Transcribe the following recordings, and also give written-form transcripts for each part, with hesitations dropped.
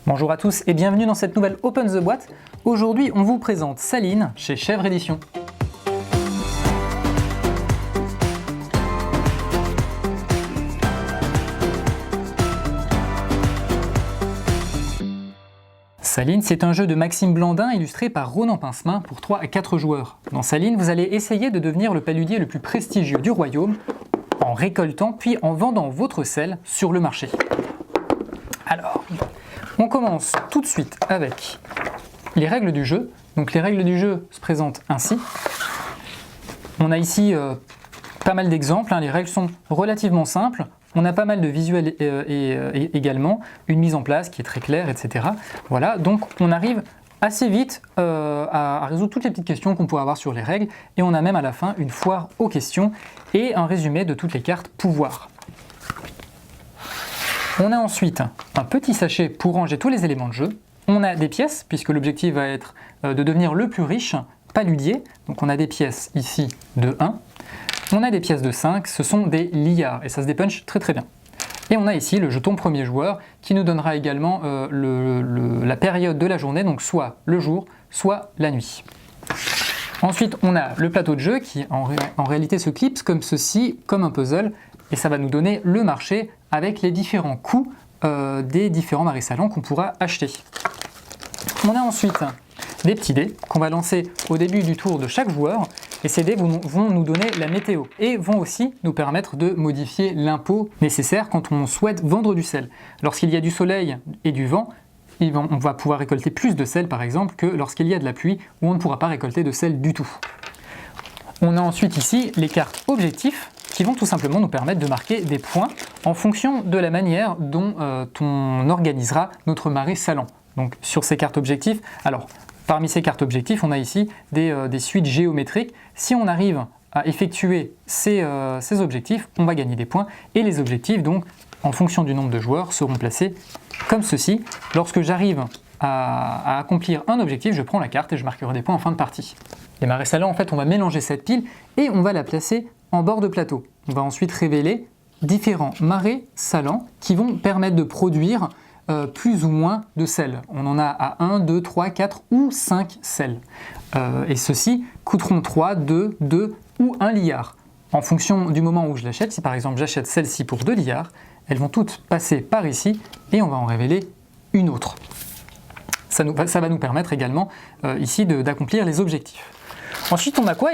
Bonjour à tous et bienvenue dans cette nouvelle Open the Boîte. Aujourd'hui, on vous présente Saline chez Chèvre Édition. Saline, c'est un jeu de Maxime Blandin illustré par Ronan Pincemain pour 3 à 4 joueurs. Dans Saline, vous allez essayer de devenir le paludier le plus prestigieux du royaume en récoltant puis en vendant votre sel sur le marché. Alors, on commence tout de suite avec les règles du jeu. Donc les règles du jeu se présentent ainsi. On a ici pas mal d'exemples, les règles sont relativement simples. On a pas mal de visuels et également une mise en place qui est très claire, etc. Voilà, donc on arrive assez vite à résoudre toutes les petites questions qu'on pourrait avoir sur les règles et on a même à la fin une foire aux questions et un résumé de toutes les cartes pouvoir. On a ensuite un petit sachet pour ranger tous les éléments de jeu. On a des pièces, puisque l'objectif va être de devenir le plus riche, paludier. Donc on a des pièces ici de 1. On a des pièces de 5, ce sont des liards, et ça se dépunch très très bien. Et on a ici le jeton premier joueur, qui nous donnera également la période de la journée, donc soit le jour, soit la nuit. Ensuite, on a le plateau de jeu, qui en réalité se clipse comme ceci, comme un puzzle, et ça va nous donner le marché avec les différents coûts des différents marais-salants qu'on pourra acheter. On a ensuite des petits dés qu'on va lancer au début du tour de chaque joueur et ces dés vont nous donner la météo et vont aussi nous permettre de modifier l'impôt nécessaire quand on souhaite vendre du sel. Lorsqu'il y a du soleil et du vent, on va pouvoir récolter plus de sel par exemple que lorsqu'il y a de la pluie où on ne pourra pas récolter de sel du tout. On a ensuite ici les cartes objectifs qui vont tout simplement nous permettre de marquer des points en fonction de la manière dont on organisera notre marais salant. Donc sur ces cartes objectifs, alors parmi ces cartes objectifs, on a ici des suites géométriques. Si on arrive à effectuer ces objectifs, on va gagner des points et les objectifs, donc en fonction du nombre de joueurs, seront placés comme ceci. Lorsque j'arrive à accomplir un objectif, je prends la carte et je marquerai des points en fin de partie. Les marais salants, en fait, on va mélanger cette pile et on va la placer en bord de plateau. On va ensuite révéler différents marais salants qui vont permettre de produire plus ou moins de sel. On en a à 1, 2, 3, 4 ou 5 sels. Et ceux-ci coûteront 3, 2, 2 ou 1 liard. En fonction du moment où je l'achète, si par exemple j'achète celle-ci pour 2 liards, elles vont toutes passer par ici et on va en révéler une autre. Ça va nous permettre également ici d'accomplir les objectifs. Ensuite, on a quoi?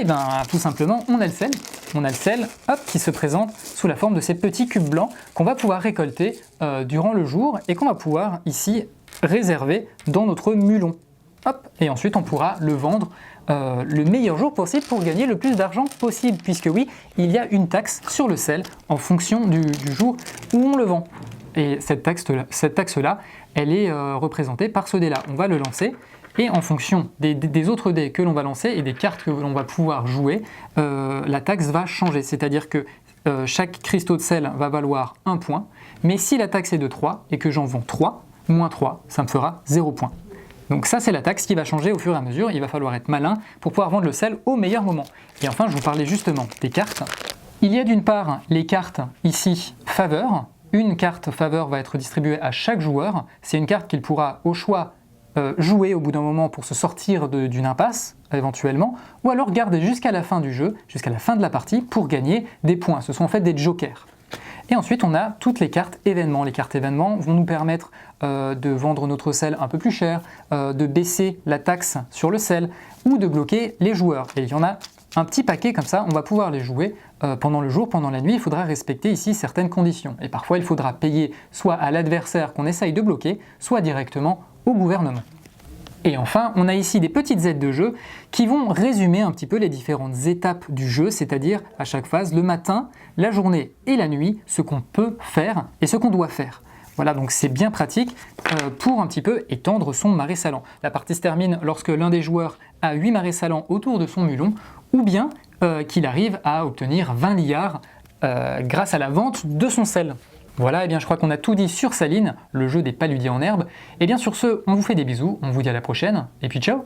Tout simplement, on a le sel. On a le sel qui se présente sous la forme de ces petits cubes blancs qu'on va pouvoir récolter durant le jour et qu'on va pouvoir ici réserver dans notre mulon. Et ensuite, on pourra le vendre le meilleur jour possible pour gagner le plus d'argent possible, puisque oui, il y a une taxe sur le sel en fonction du jour où on le vend. Et cette taxe-là, elle est représentée par ce dé-là. On va le lancer. Et en fonction des autres dés que l'on va lancer et des cartes que l'on va pouvoir jouer, la taxe va changer. C'est-à-dire que chaque cristaux de sel va valoir 1 point, mais si la taxe est de 3 et que j'en vends 3, moins 3, ça me fera 0 point. Donc ça, c'est la taxe qui va changer au fur et à mesure. Il va falloir être malin pour pouvoir vendre le sel au meilleur moment. Et enfin, je vous parlais justement des cartes. Il y a d'une part les cartes ici faveur. Une carte faveur va être distribuée à chaque joueur. C'est une carte qu'il pourra au choix jouer au bout d'un moment pour se sortir d'une impasse éventuellement, ou alors garder jusqu'à la fin du jeu, jusqu'à la fin de la partie pour gagner des points. Ce sont en fait des jokers. Et ensuite on a toutes les cartes événements. Les cartes événements vont nous permettre de vendre notre sel un peu plus cher, de baisser la taxe sur le sel ou de bloquer les joueurs. Et il y en a un petit paquet comme ça, on va pouvoir les jouer pendant le jour, pendant la nuit. Il faudra respecter ici certaines conditions. Et parfois il faudra payer soit à l'adversaire qu'on essaye de bloquer, soit directement au gouvernement. Et enfin, on a ici des petites aides de jeu qui vont résumer un petit peu les différentes étapes du jeu, c'est-à-dire à chaque phase, le matin, la journée et la nuit, ce qu'on peut faire et ce qu'on doit faire. Voilà, donc c'est bien pratique pour un petit peu étendre son marais salant. La partie se termine lorsque l'un des joueurs a 8 marais salants autour de son mulon, ou bien qu'il arrive à obtenir 20 liards grâce à la vente de son sel. Voilà, et bien je crois qu'on a tout dit sur Saline, le jeu des paludiers en herbe. Et bien sur ce, on vous fait des bisous, on vous dit à la prochaine, et puis ciao!